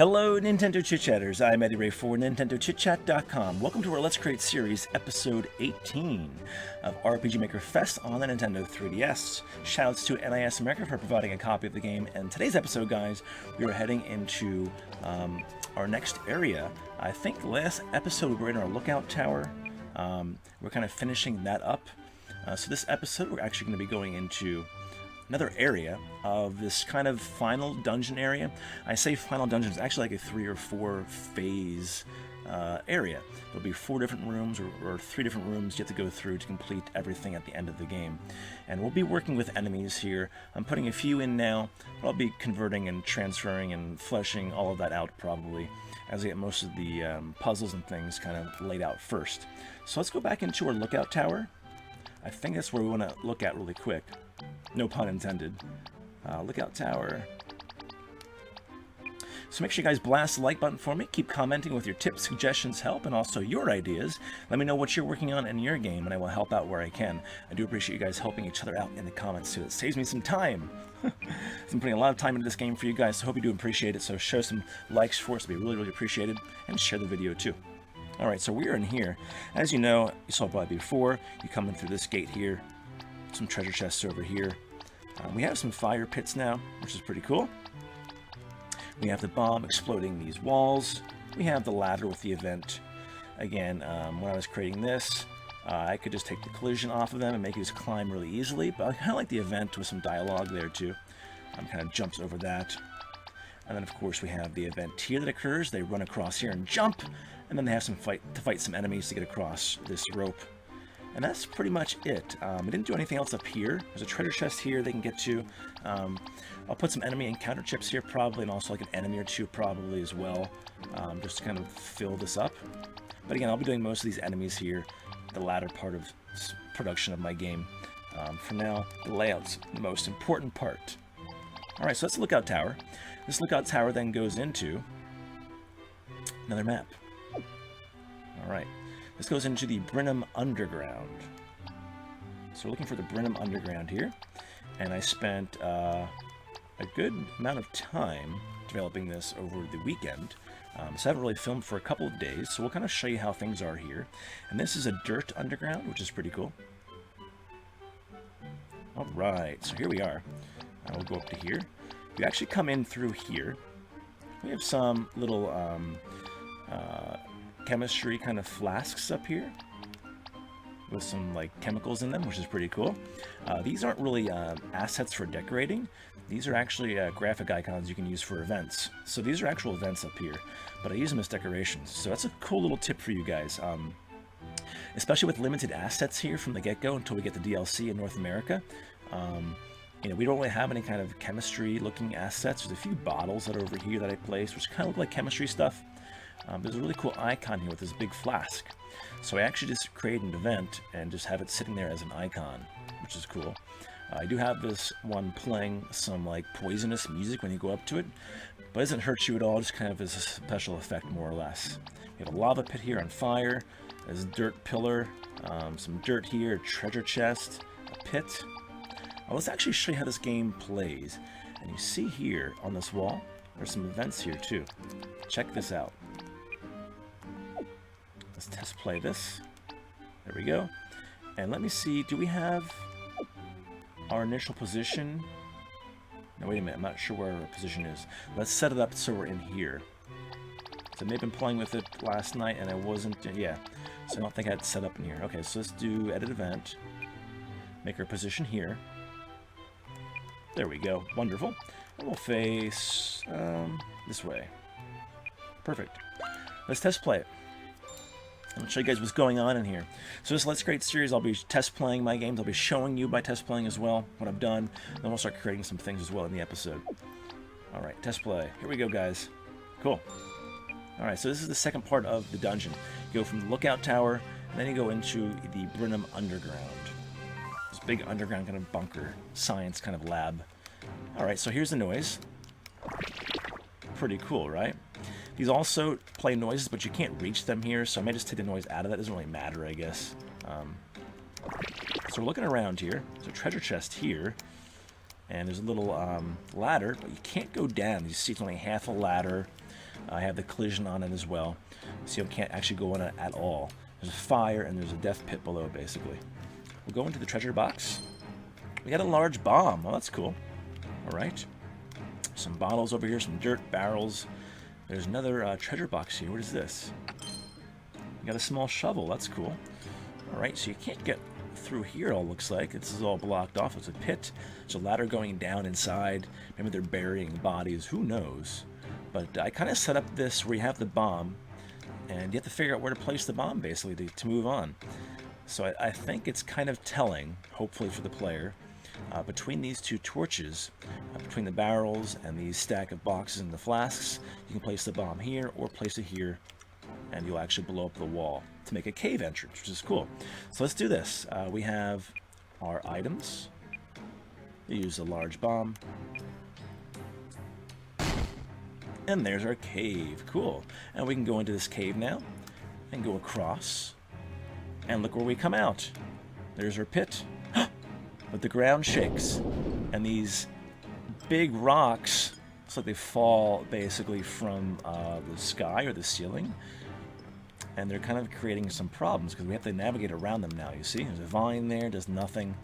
Hello, Nintendo Chit-Chatters. I'm Eddy Ray for NintendoChitChat.com. Welcome to our Let's Create series, episode 18 of RPG Maker Fes on the Nintendo 3DS. Shoutouts to NIS America for providing a copy of the game. And today's episode, guys, we are heading into our next area. I think last episode we were in our lookout tower. We're kind of finishing that up. So this episode, we're actually going to be going into another area of this kind of final dungeon area. I say final dungeon, it's actually like a 3 or 4 phase area. There'll be 4 different rooms or 3 different rooms you have to go through to complete everything at the end of the game. And we'll be working with enemies here. I'm putting a few in now, but I'll be converting and transferring and fleshing all of that out probably as I get most of the puzzles and things kind of laid out first. So let's go back into our lookout tower. I think that's where we want to look at really quick. No pun intended. Lookout tower. So make sure you guys blast the like button for me. Keep commenting with your tips, suggestions, help, and also your ideas. Let me know what you're working on in your game, and I will help out where I can. I do appreciate you guys helping each other out in the comments, too. It saves me some time. I've been putting a lot of time into this game for you guys, so I hope you do appreciate it. So show some likes for us. It'd be really, really appreciated. And share the video, too. Alright, so we're in here. As you know, you saw probably before, you come in through this gate here. Some treasure chests over here. We have some fire pits now, which is pretty cool. We have the bomb exploding these walls. We have the ladder with the event. Again, when I was creating this, I could just take the collision off of them and make it just climb really easily, but I kind of like the event with some dialogue there too. Kind of jumps over that. And then of course we have the event here that occurs. They run across here and jump, and then they have to fight some enemies to get across this rope. And that's pretty much it. We didn't do anything else up here. There's a treasure chest here they can get to. I'll put some enemy encounter chips here probably, and also like an enemy or two probably as well, just to kind of fill this up. But again, I'll be doing most of these enemies here, the latter part of production of my game. For now, the layout's the most important part. Alright, so that's the lookout tower. This lookout tower then goes into another map. Alright. This goes into the Brinum Underground. So we're looking for the Brinum Underground here. And I spent a good amount of time developing this over the weekend. So I haven't really filmed for a couple of days. So we'll kind of show you how things are here. And this is a dirt underground, which is pretty cool. Alright, so here we are. We'll go up to here. You actually come in through here. We have some little chemistry kind of flasks up here with some like chemicals in them, which is pretty cool. These aren't really assets for decorating. These are actually graphic icons you can use for events. So these are actual events up here, but I use them as decorations. So that's a cool little tip for you guys. Especially with limited assets here from the get-go until we get the DLC in North America. You know, we don't really have any kind of chemistry-looking assets. There's a few bottles that are over here that I placed, which kind of look like chemistry stuff. There's a really cool icon here with this big flask. So I actually just created an event and just have it sitting there as an icon, which is cool. I do have this one playing some like poisonous music when you go up to it, but it doesn't hurt you at all, just kind of as a special effect more or less. We have a lava pit here on fire, there's a dirt pillar, some dirt here, a treasure chest, a pit. Let's actually show you how this game plays. And you see here on this wall, there's some events here too. Check this out. Let's test play this. There we go. And let me see, do we have our initial position? No, wait a minute, I'm not sure where our position is. Let's set it up so we're in here. So I may have been playing with it last night and I wasn't, yeah. So I don't think I had it set up in here. Okay, so let's do edit event. Make our position here. There we go, wonderful. And we'll face this way. Perfect. Let's test play it. I'll show you guys what's going on in here. So this Let's Create series, I'll be test playing my games. I'll be showing you by test playing as well what I've done. Then we'll start creating some things as well in the episode. Alright, test play. Here we go, guys. Cool. Alright, so this is the second part of the dungeon. You go from the lookout tower, and then you go into the Brinum Underground. This big underground kind of bunker, science kind of lab. Alright, so here's the noise. Pretty cool, right? These also play noises, but you can't reach them here, so I may just take the noise out of that. It doesn't really matter, I guess. So we're looking around here. There's a treasure chest here, and there's a little ladder, but you can't go down. You see it's only half a ladder. I have the collision on it as well, so you can't actually go on it at all. There's a fire and there's a death pit below, basically. We'll go into the treasure box. We got a large bomb. Oh, that's cool. All right. Some bottles over here, some dirt, barrels. There's another treasure box here. What is this? We got a small shovel. That's cool. All right, so you can't get through here, it all looks like. This is all blocked off. It's a pit. There's a ladder going down inside. Maybe they're burying bodies. Who knows? But I kind of set up this where you have the bomb, and you have to figure out where to place the bomb, basically, to move on. So I think it's kind of telling, hopefully for the player, between these two torches, between the barrels and these stack of boxes and the flasks, you can place the bomb here or place it here, and you'll actually blow up the wall to make a cave entrance, which is cool. So let's do this. We have our items. We use a large bomb. And there's our cave. Cool. And we can go into this cave now and go across. And look where we come out. There's our pit. But the ground shakes. And these big rocks, it's like they fall basically from the sky or the ceiling. And they're kind of creating some problems because we have to navigate around them now, you see? There's a vine there, does nothing.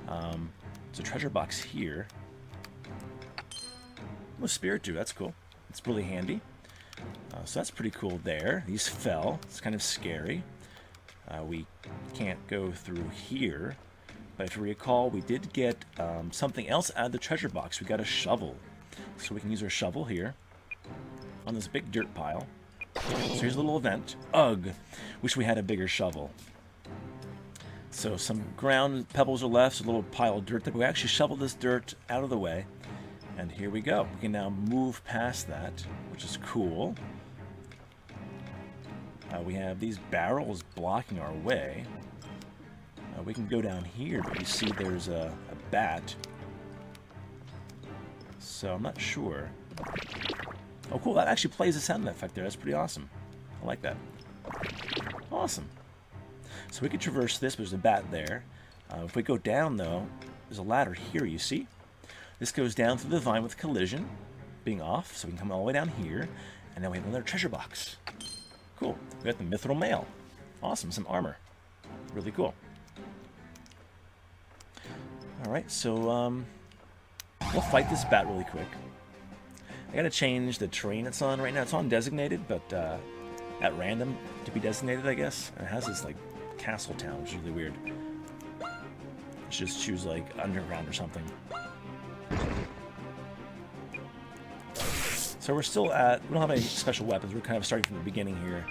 There's a treasure box here. Oh, spirit too, that's cool. It's really handy. So that's pretty cool there. These fell. It's kind of scary. We can't go through here. But if you recall, we did get something else out of the treasure box. We got a shovel. So we can use our shovel here on this big dirt pile. So here's a little event. Ugh! Wish we had a bigger shovel. So some ground pebbles are left, a little pile of dirt. We actually shoveled this dirt out of the way. And here we go. We can now move past that, which is cool. We have these barrels blocking our way. We can go down here, but you see there's a bat. So I'm not sure. Oh, cool. That actually plays a sound effect there. That's pretty awesome. I like that. Awesome. So we could traverse this, but there's a bat there. If we go down, though, there's a ladder here, you see? This goes down through the vine with collision being off, so we can come all the way down here. And then we have another treasure box. Cool. We got the mithril mail. Awesome. Some armor. Really cool. Alright, so we'll fight this bat really quick. I gotta change the terrain it's on right now. It's on designated, but at random to be designated, I guess. And it has this like castle town, which is really weird. Let's just choose like underground or something. So we're still at, we don't have any special weapons. We're kind of starting from the beginning here.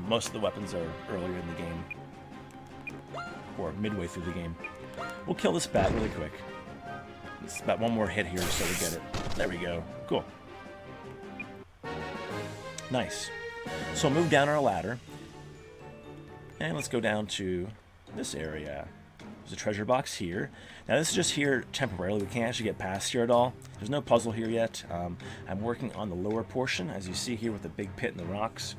Most of the weapons are earlier in the game, or midway through the game. We'll kill this bat really quick. It's about one more hit here so we get it. There we go. Cool. Nice. So we'll move down our ladder. And let's go down to this area. There's a treasure box here. Now this is just here temporarily. We can't actually get past here at all. There's no puzzle here yet. I'm working on the lower portion, as you see here with the big pit and the rocks.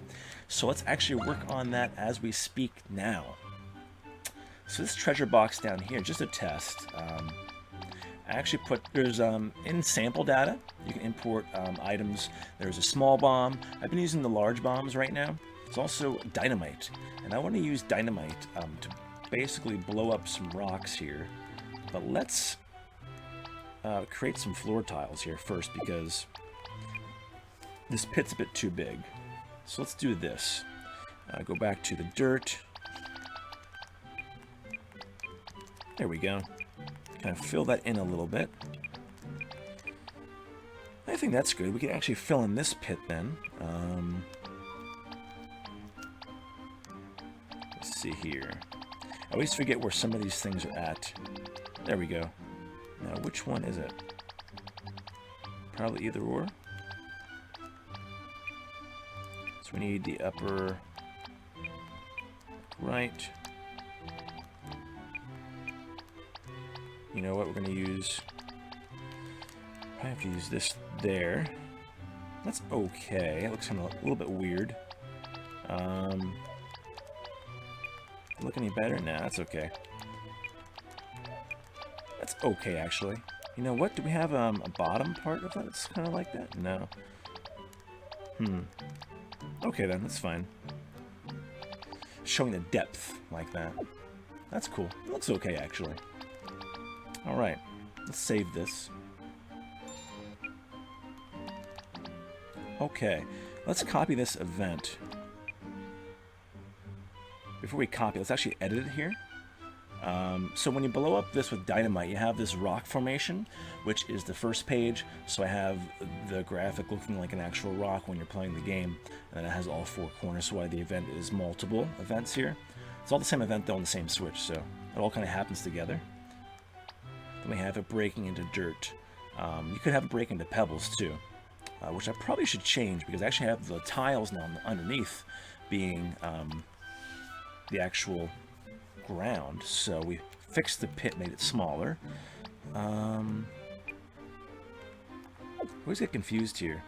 So let's actually work on that as we speak now. So this treasure box down here, just a test. I actually put, there's in sample data, you can import items. There's a small bomb. I've been using the large bombs right now. There's also dynamite. And I want to use dynamite to basically blow up some rocks here. But let's create some floor tiles here first because this pit's a bit too big. So let's do this. Go back to the dirt. There we go. Kind of fill that in a little bit. I think that's good. We can actually fill in this pit then. Let's see here. I always forget where some of these things are at. There we go. Now, which one is it? Probably either or. So we need the upper right. You know what, we're going to use... I have to use this there. That's okay. It looks kind of a little bit weird. Look any better? Nah, that's okay. That's okay, actually. You know what? Do we have a bottom part of that that's kind of like that? No. Okay then, that's fine. Showing the depth like that. That's cool. It looks okay, actually. Alright, let's save this. Okay, let's copy this event. Before we copy, let's actually edit it here. So when you blow up this with dynamite, you have this rock formation, which is the first page. So I have the graphic looking like an actual rock when you're playing the game, and then it has all four corners, so why the event is multiple events here. It's all the same event though on the same switch, so it all kind of happens together. Then we have it breaking into dirt. You could have it break into pebbles too, which I probably should change because I actually have the tiles now underneath being the actual ground. So we fixed the pit, made it smaller. I always get confused here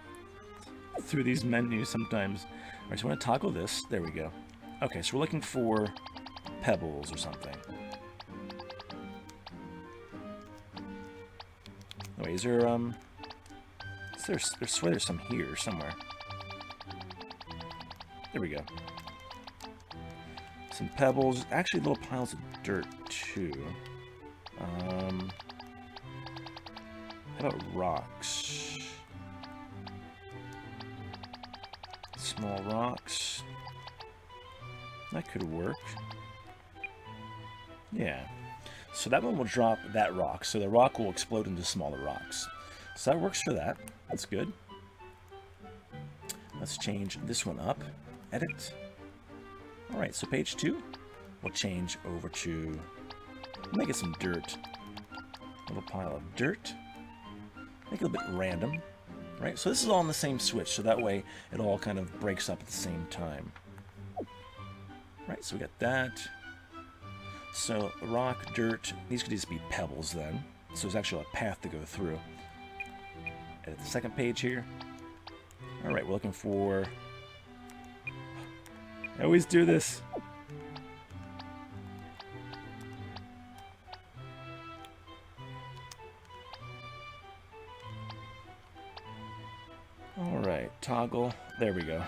through these menus sometimes. All right, so I want to toggle this. There we go. Okay, so we're looking for pebbles or something. Oh, wait, is there I swear there's some here somewhere. There we go. Some pebbles, actually little piles of dirt too. How about rocks? Small rocks. That could work. Yeah. So that one will drop that rock, so the rock will explode into smaller rocks. So that works for that. That's good. Let's change this one up. Edit. Alright, so page 2, we'll change over to, make it some dirt. A little pile of dirt. Make it a bit random. Right, so this is all on the same switch, so that way it all kind of breaks up at the same time. Right, so we got that. So rock, dirt, these could just be pebbles then. So there's actually a path to go through. Edit the second page here. Alright, we're looking for... I always do this. Alright, toggle. There we go.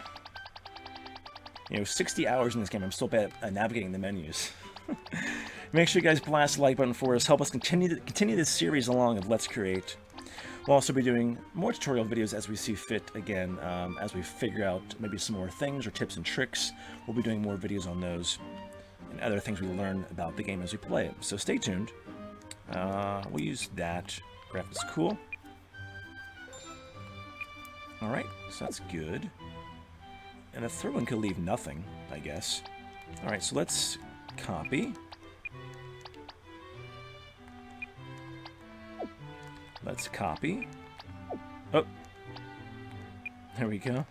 You know, 60 hours in this game, I'm still bad at navigating the menus. Make sure you guys blast the like button for us. Help us continue this series along of Let's Create. We'll also be doing more tutorial videos as we see fit again, as we figure out maybe some more things or tips and tricks. We'll be doing more videos on those and other things we learn about the game as we play it. So stay tuned. We'll use that. Graphics cool. Alright, so that's good. And a third one could leave nothing, I guess. Alright, so let's copy. Let's copy. Oh, there we go.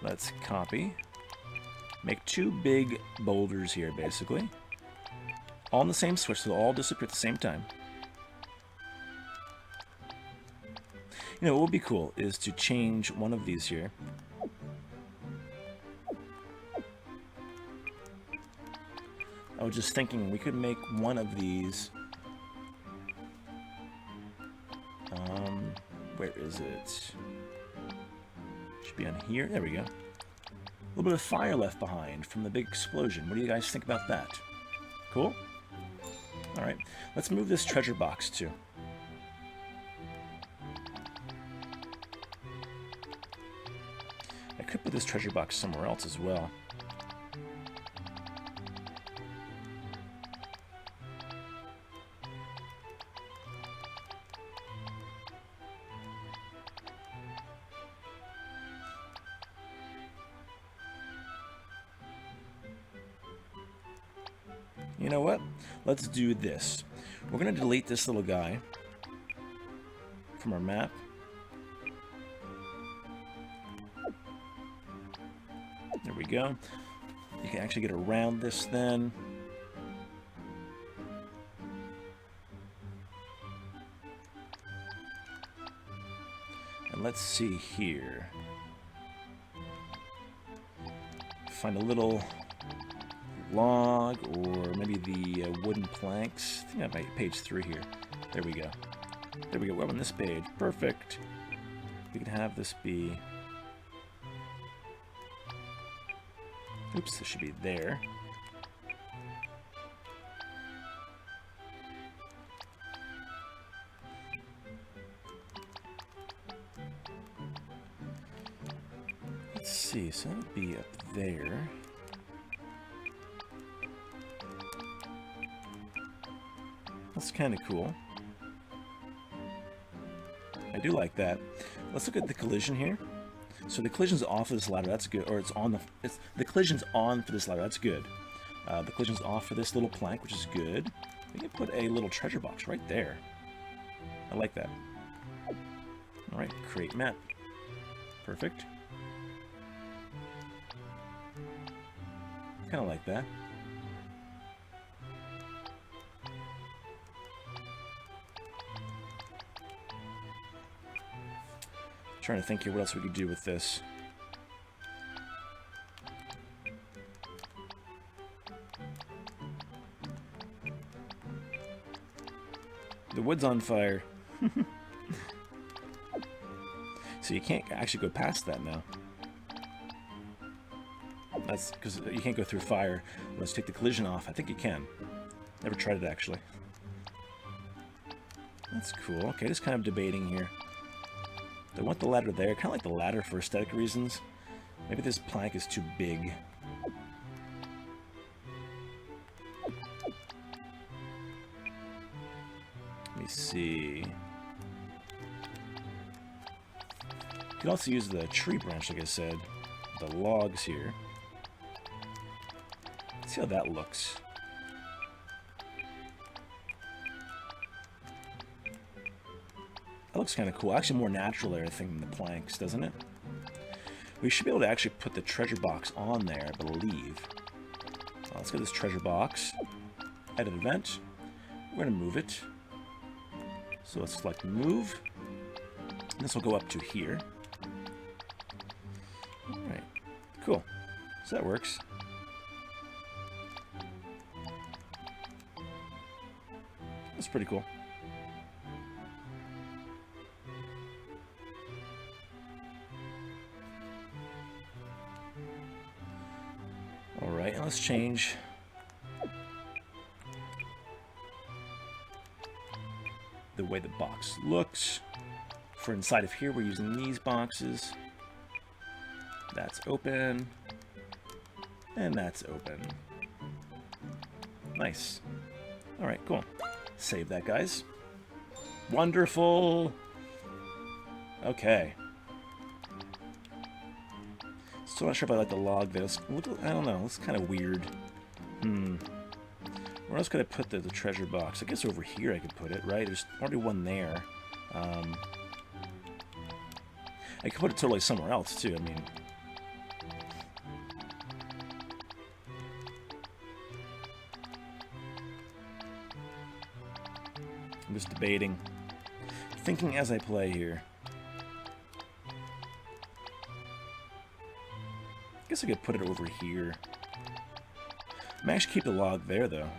Let's copy. Make two big boulders here, basically. All on the same switch, so they'll all disappear at the same time. You know, what would be cool is to change one of these here. I was just thinking we could make one of these. Where is it? Should be on here. There we go. A little bit of fire left behind from the big explosion. What do you guys think about that? Cool? Alright, let's move this treasure box too. I could put this treasure box somewhere else as well. You know what? Let's do this. We're going to delete this little guy from our map. There we go. You can actually get around this then. And let's see here. Find a little log, or maybe the wooden planks. I think I might page 3 here. There we go. There we go. We're on this page. Perfect. We can have this be Oops, this should be there. Let's see, so that would be up there. That's kind of cool. I do like that. Let's look at the collision here. So the collision's off of this ladder, that's good. Or it's on the collision's on for this ladder, that's good. The collision's off for this little plank, which is good. We can put a little treasure box right there. I like that. Alright, create map. Perfect. Kind of like that. Trying to think here what else we could do with this. The wood's on fire. So you can't actually go past that now. That's because you can't go through fire. Let's take the collision off. I think you can. Never tried it actually. That's cool. Okay, just kind of debating here. I want the ladder there. Kind of like the ladder for aesthetic reasons. Maybe this plank is too big. Let me see. You could also use the tree branch, like I said. The logs here. Let's see how that looks. That looks kind of cool. Actually more natural there, I think, than the planks, doesn't it? We should be able to actually put the treasure box on there, I believe. Let's get this treasure box. Edit event. We're going to move it. So let's select move. And this will go up to here. Alright. Cool. So that works. That's pretty cool. Alright, and let's change the way the box looks. For inside of here, we're using these boxes. That's open. And that's open. Nice. Alright, cool. Save that, guys. Wonderful! Okay. Still not sure if I like the log there. I don't know. It's kind of weird. Where else could I put the treasure box? I guess over here I could put it, right? There's already one there. I could put it totally somewhere else, too. I mean... I'm just debating. Thinking as I play here. I guess I could put it over here. I might actually keep the log there, though.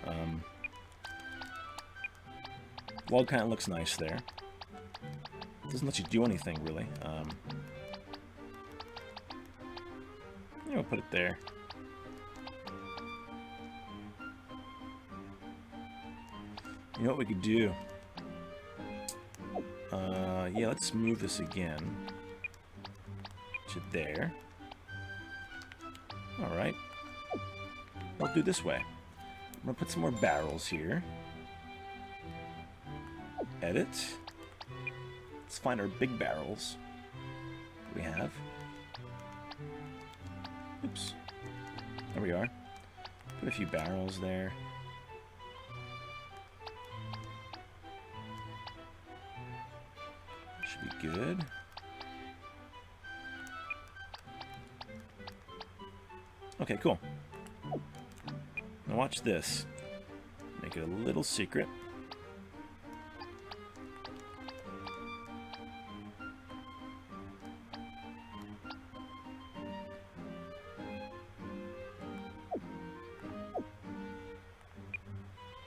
Log kind of looks nice there. Doesn't let you do anything, really. I'll put it there. You know what we could do? Yeah, let's move this again to there. Alright. I'll do this way. I'm going to put some more barrels here. Edit. Let's find our big barrels. What do we have? Oops. There we are. Put a few barrels there. Should be good. Okay, cool. Now watch this. Make it a little secret.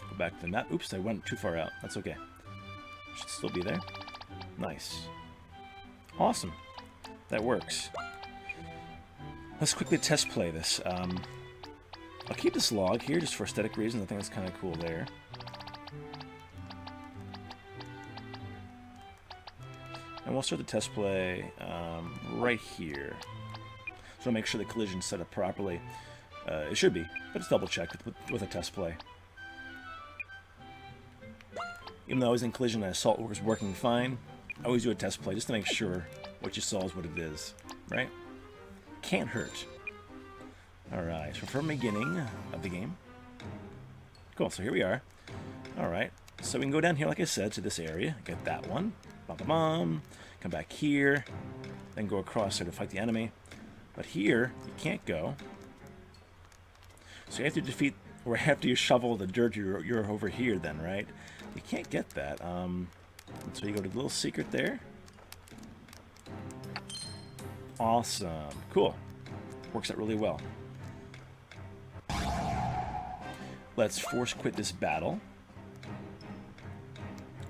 Go back to the map. Oops, I went too far out. That's okay. Should still be there. Nice. Awesome. That works. Let's quickly test play this. I'll keep this log here just for aesthetic reasons. I think that's kind of cool there. And we'll start the test play right here. So I'll make sure the collision's set up properly. It should be, but it's double checked with a test play. Even though I was in collision and assault was working fine, I always do a test play just to make sure what you saw is what it is, right? Can't hurt. Alright, so from the beginning of the game. Cool, so here we are. Alright, so we can go down here, like I said, to this area. Get that one. Bum-bum-bum. Come back here. Then go across there to fight the enemy. But here, you can't go. So you have to defeat, or after you shovel the dirt, you're over here then, right? You can't get that. So you go to the little secret there. Awesome. Cool. Works out really well. Let's force quit this battle.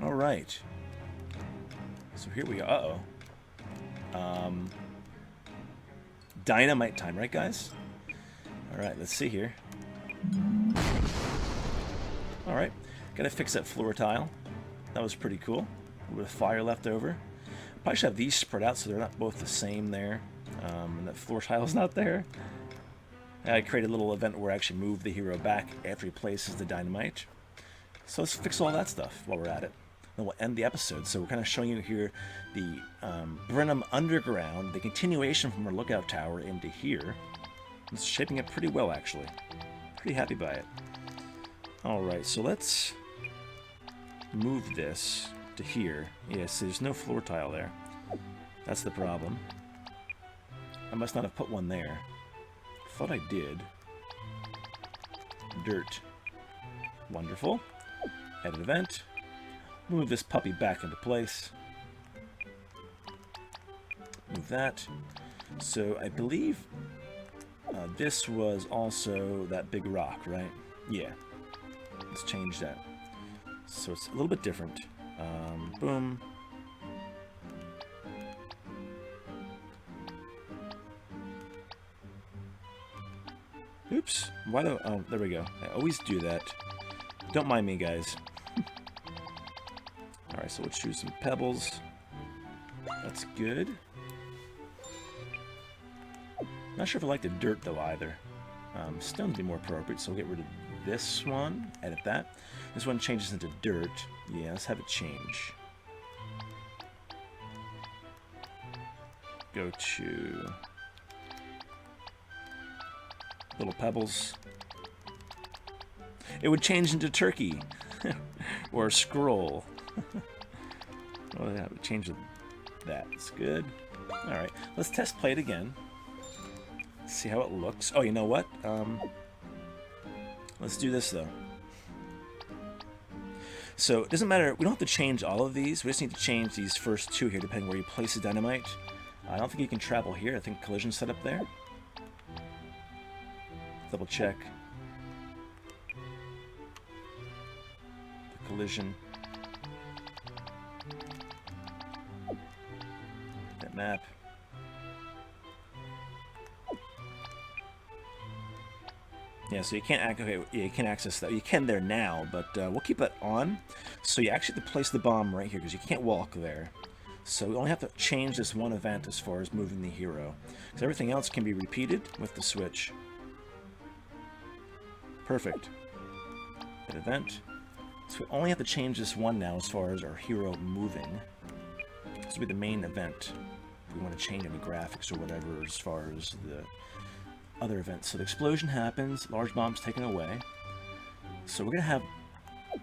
Alright. So here we go. Uh-oh. Dynamite time, right guys? Alright, let's see here. Alright. Gotta fix that floor tile. That was pretty cool. A little bit of fire left over. Probably should have these spread out so they're not both the same there. And that floor tile's not there. I created a little event where I actually move the hero back after he places the dynamite. So let's fix all that stuff while we're at it. Then we'll end the episode. So we're kind of showing you here the Brinum Underground, the continuation from our lookout tower into here. It's shaping up pretty well, actually. Pretty happy by it. Alright, so let's move this to here. Yes, there's no floor tile there. That's the problem. I must not have put one there. Thought I did. Dirt. Wonderful. Edit event. Move this puppy back into place. Move that. So I believe this was also that big rock, right? Yeah. Let's change that. So it's a little bit different. Boom. Oops. Why do... Oh, there we go. I always do that. Don't mind me, guys. Alright, so let's choose some pebbles. That's good. Not sure if I like the dirt, though, either. Stone would be more appropriate, so we'll get rid of this one. Edit that. This one changes into dirt. Yeah, let's have it change. Go to... little pebbles. It would change into turkey. Or a scroll. Well, yeah, it would change that. It's good. Alright, let's test play it again. See how it looks. Oh, you know what? Let's do this, though. So, it doesn't matter. We don't have to change all of these. We just need to change these first two here, depending where you place the dynamite. I don't think you can travel here. I think collision's set up there. Double check. The collision. That map. Yeah, so you can't okay, yeah, you can't access that. You can there now, but we'll keep that on. So you actually have to place the bomb right here because you can't walk there. So we only have to change this one event as far as moving the hero. Because everything else can be repeated with the switch. Perfect. That event. So we only have to change this one now as far as our hero moving. This will be the main event. If we want to change any graphics or whatever as far as the other events. So the explosion happens, large bomb's taken away. So we're going to have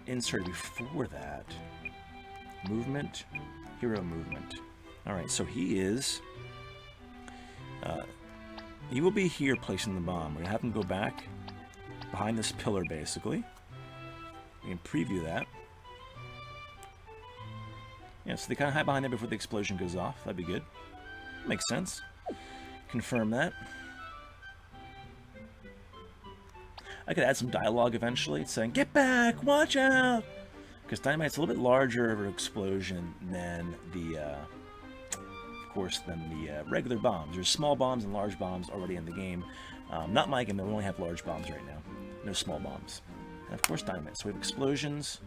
inserted before that. Movement, hero movement. Alright, so he is... he will be here placing the bomb. We're going to have him go back behind this pillar, basically. We can preview that. Yeah, so they kind of hide behind there before the explosion goes off. That'd be good. Makes sense. Confirm that. I could add some dialogue eventually saying, "Get back! Watch out!" Because Dynamite's a little bit larger of an explosion than the course, than the regular bombs. There's small bombs and large bombs already in the game. Not my game, though. We only have large bombs right now. No small bombs. And, of course, dynamite. So we have explosions.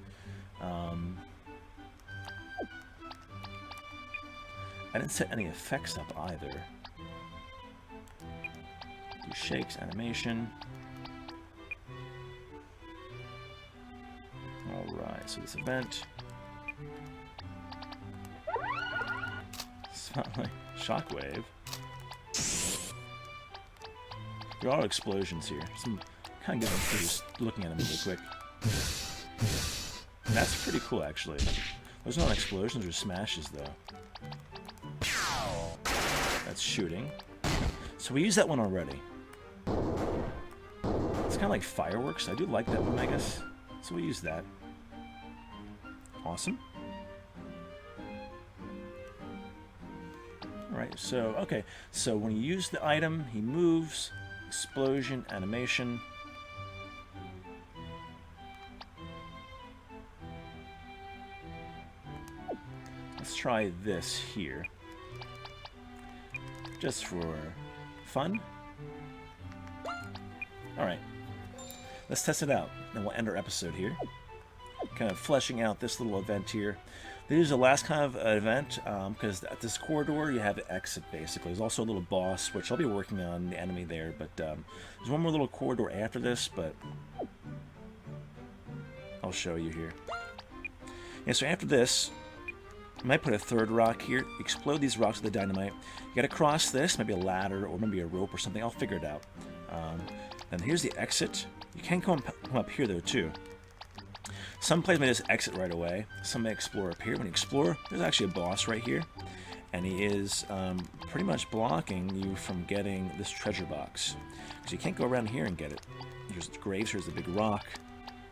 I didn't set any effects up either. Do shakes, animation. Alright, so this event. Spotlight. Shockwave. There are explosions here. Some kind of good ones just looking at them really quick. That's pretty cool, actually. Those are not explosions or smashes, though. That's shooting. So we used that one already. It's kind of like fireworks. I do like that one, I guess. So we use that. Awesome. Alright, so, okay. So when you use the item, he moves. Explosion, animation. Let's try this here. Just for fun. Alright. Let's test it out. Then we'll end our episode here. Kind of fleshing out this little event here. This is the last kind of event, because at this corridor you have the exit, basically. There's also a little boss, which I'll be working on, the enemy there, but there's one more little corridor after this, but I'll show you here. Yeah, so after this, I might put a third rock here, explode these rocks with the dynamite. You gotta cross this, maybe a ladder, or maybe a rope or something. I'll figure it out. Then here's the exit. You can come up here, though, too. Some players may just exit right away. Some may explore up here. When you explore, there's actually a boss right here. And he is pretty much blocking you from getting this treasure box. Because you can't go around here and get it. Here's the graves, here's the big rock.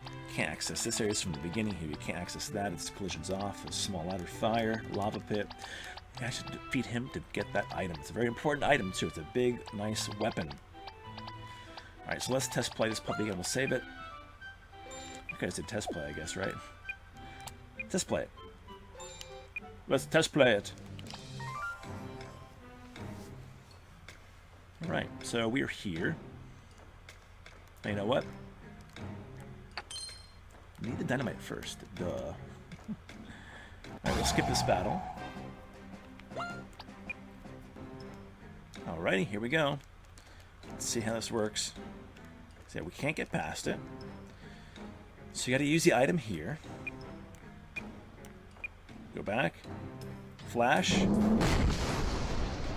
You can't access this area from the beginning here. You can't access that. Its collision's off. A small ladder, fire, lava pit. You have to defeat him to get that item. It's a very important item, too. It's a big, nice weapon. Alright, so let's test play this puppy again. We'll save it. Okay, it's a test play, I guess, right? Test play it. Let's test play it. Alright, so we're here. Now, you know what? We need the dynamite first. Duh. Alright, we'll skip this battle. Alrighty, here we go. Let's see how this works. So yeah, we can't get past it. So you got to use the item here. Go back. Flash.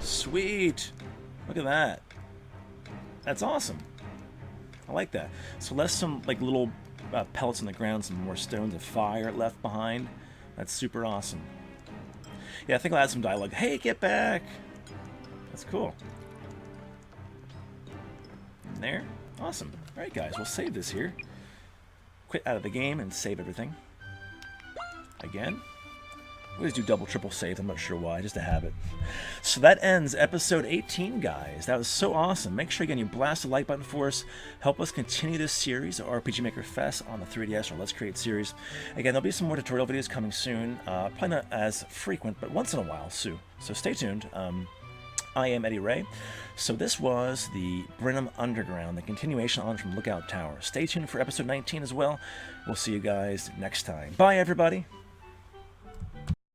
Sweet. Look at that. That's awesome. I like that. So left some like little pellets on the ground, some more stones of fire left behind. That's super awesome. Yeah, I think I'll add some dialogue. Hey, get back. That's cool. And there. Awesome. All right, guys. We'll save this here. Quit out of the game and save everything. Again. We always do double, triple saves. I'm not sure why. Just a habit. So that ends episode 18, guys. That was so awesome. Make sure, again, you blast the like button for us. Help us continue this series, RPG Maker Fes on the 3DS or Let's Create series. Again, there'll be some more tutorial videos coming soon. Probably not as frequent, but once in a while, so stay tuned. I am Eddy Ray. So this was the Brinum Underground, the continuation on from Lookout Tower. Stay tuned for episode 19 as well. We'll see you guys next time. Bye, everybody.